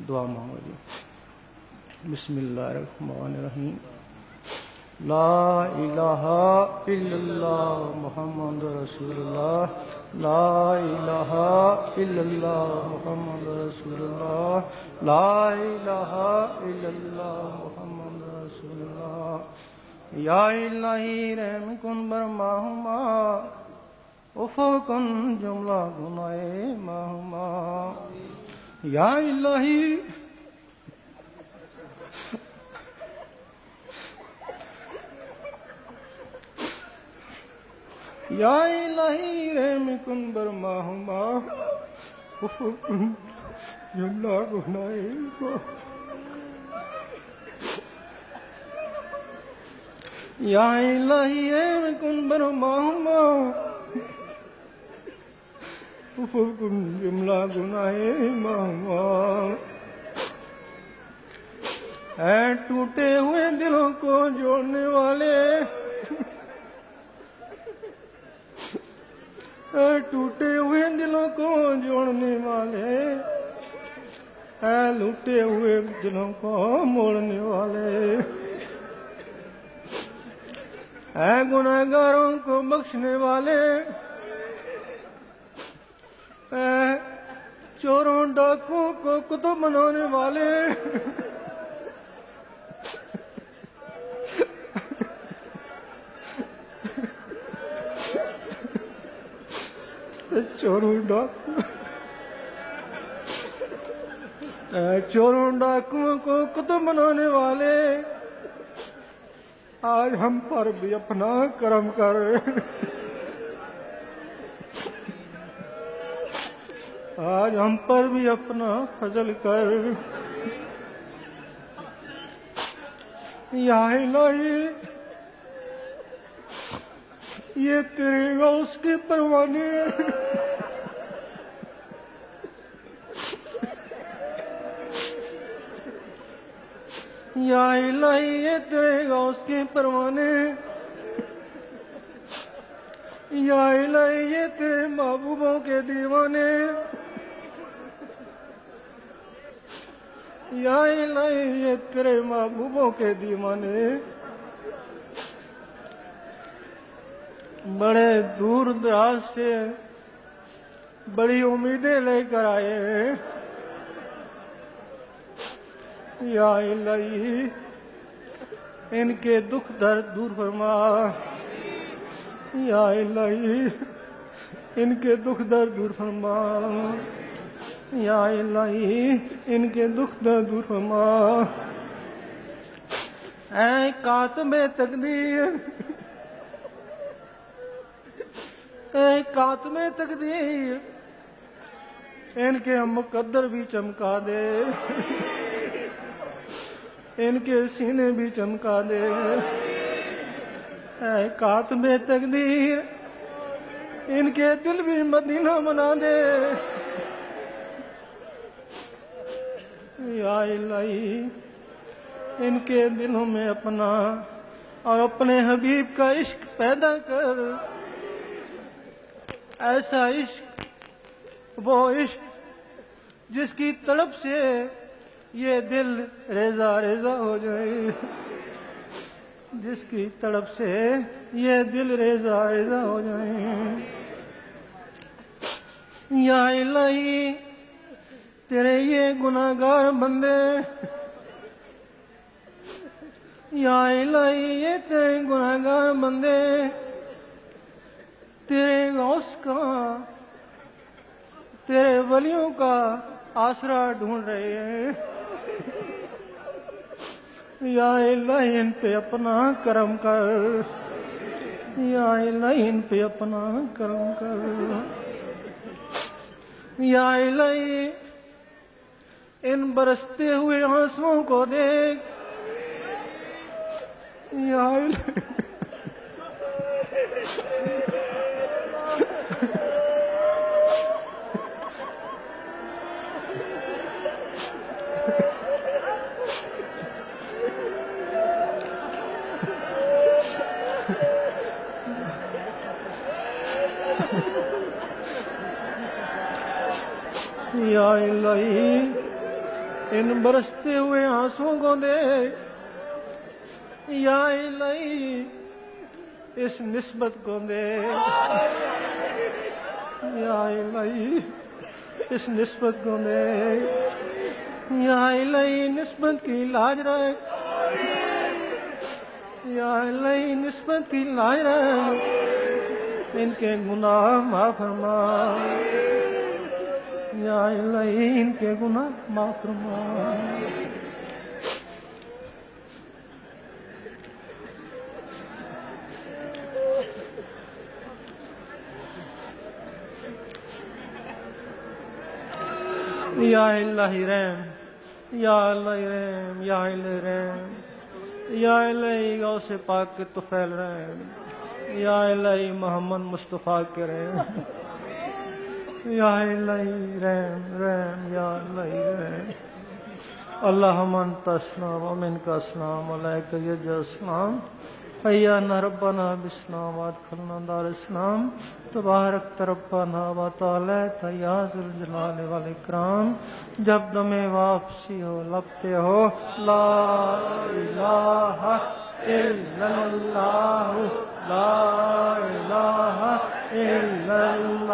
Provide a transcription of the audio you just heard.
دعا مانگو جی. بسم اللہ الرحمن الرحیم. لا الہ الا اللہ محمد رسول اللہ. لا الہ الا اللہ محمد رسول اللہ. لا الہ الا اللہ محمد رسول اللہ. یا الہی رحم کن بر ماہما عفو کن جملہ گناہ ماہما. یا الہی یا الہی رحم کن بر ماہما عفو کن جملہ گناہ. یا الہی رحم کن بر ماہما عفو کن جملہ گناہ ماہما. اے ٹوٹے ہوئے دلوں کو جوڑنے والے، اے ٹوٹے ہوئے دلوں کو جوڑنے والے، اے لوٹے ہوئے دلوں کو موڑنے والے، اے گناہگاروں کو بخشنے والے، اے چوروں ڈاکوں کو کتب بنانے والے، چوروں ڈاکوں کو کتب بنانے والے، آج ہم پر بھی اپنا کرم کر. آج ہم پر بھی اپنا فضل کر. یا الہی یہ تیرے غوث کے پروانے ہیں، یا الہی یہ تیرے غوث کے پروانے، یا الہی یہ تیرے محبوبوں کے دیوانے، یا الہی یہ تیرے محبوبوں کے دیوانے. بڑے دور دراز سے بڑی امیدیں لے کر آئے ہیں، یا الہی ان کے دکھ درد دور فرما. یا الہی ان کے دکھ درد دور فرما. یا الہی ان کے دکھ درد دور فرما. اے کاتب تقدیر، اے کاتب تقدیر ان کے مقدر بھی چمکا دے، ان کے سینے بھی چمکا دے. اے کاتب تقدیر ان کے دل بھی مدینہ بنا دے. یا الہی ان کے دلوں میں اپنا اور اپنے حبیب کا عشق پیدا کر. ایسا عشق، وہ عشق جس کی طلب سے یہ دل ریزہ ریزہ ہو جائے، جس کی طلب سے یہ دل ریزہ ریزہ ہو جائے. یا الہی تیرے یہ گناہگار بندے، یا الہی یہ تیرے گناہگار بندے تیرے غوث کا، تیرے ولیوں کا آسرا ڈھونڈ رہے ہیں. یا الہی ان پہ اپنا کرم کر. یا الہی ان پہ اپنا کرم کر. یا الہی ان برستے ہوئے آنسوؤں کو دیکھ. یا الہی یا الہی ان برستے ہوئے آنسوں کو دے یا الہی اس نسبت کو دے یا الہی اس نسبت کو دے یا الہی نسبت کی لاج رکھ یا الہی نسبت کی لاج رکھ ان کے گناہ معاف فرما یا الہی ان کے گناہ معاف فرما یا الہی رحم یا الہی رحم یا الہی رحم یا الہی غوث پاک کے طفیل رحم یا الہی محمد مصطفیٰ کے رحم یا الہی رحم رحم یا الہی رحم اللہم انت السلام و منک السلام علیک یرجع السلام حیانا ربنا بالسلام وادخلنا دار السلام تبارک ربنا و تعالیٰ یا ذو الجلال والاکرام جب دم واپسی ہو لپتے ہو لا الہ الا اللہ لا الہ الا اللہ